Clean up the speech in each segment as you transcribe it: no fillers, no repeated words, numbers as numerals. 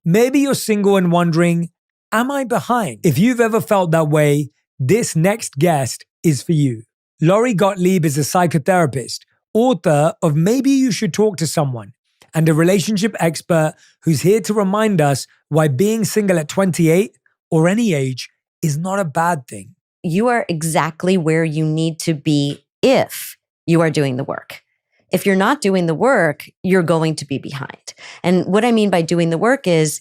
Maybe you're single and wondering, am I behind? If you've ever felt that way, this next guest is for you. Lori Gottlieb is a psychotherapist, author of Maybe You Should Talk to Someone, and a relationship expert who's here to remind us why being single at 28 or any age is not a bad thing. You are exactly where you need to be if you are doing the work. If you're not doing the work, you're going to be behind. And what I mean by doing the work is,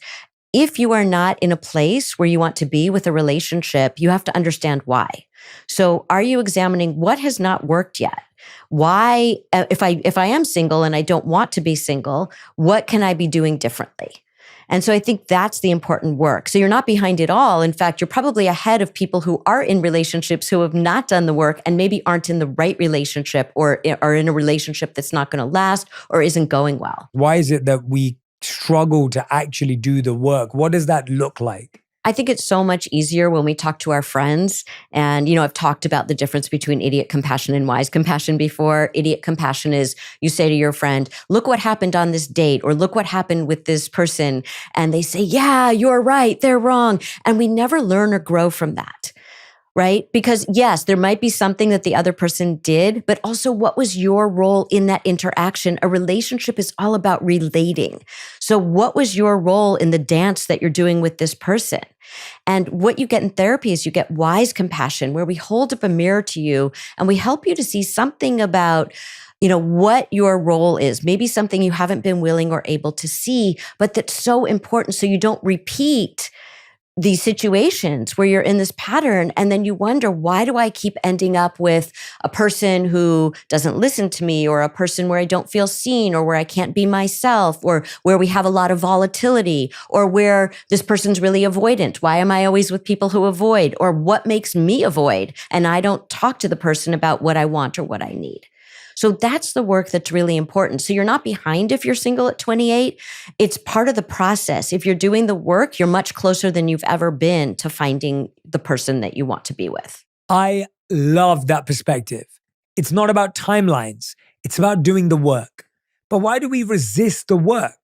if you are not in a place where you want to be with a relationship, you have to understand why. So are you examining what has not worked yet? Why, if I am single and I don't want to be single, what can I be doing differently? And so I think that's the important work. So you're not behind at all. In fact, you're probably ahead of people who are in relationships who have not done the work and maybe aren't in the right relationship or are in a relationship that's not going to last or isn't going well. Why is it that we struggle to actually do the work? What does that look like? I think it's so much easier when we talk to our friends. And, I've talked about the difference between idiot compassion and wise compassion before. Idiot compassion is you say to your friend, look what happened on this date, or look what happened with this person. And they say, yeah, you're right, they're wrong. And we never learn or grow from that. Right? Because yes, there might be something that the other person did, but also what was your role in that interaction? A relationship is all about relating. So what was your role in the dance that you're doing with this person? And what you get in therapy is you get wise compassion, where we hold up a mirror to you and we help you to see something about what your role is, maybe something you haven't been willing or able to see, but that's so important so you don't repeat these situations where you're in this pattern and then you wonder, why do I keep ending up with a person who doesn't listen to me, or a person where I don't feel seen, or where I can't be myself, or where we have a lot of volatility, or where this person's really avoidant? Why am I always with people who avoid? Or what makes me avoid? And I don't talk to the person about what I want or what I need. So that's the work that's really important. So you're not behind if you're single at 28. It's part of the process. If you're doing the work, you're much closer than you've ever been to finding the person that you want to be with. I love that perspective. It's not about timelines. It's about doing the work. But why do we resist the work?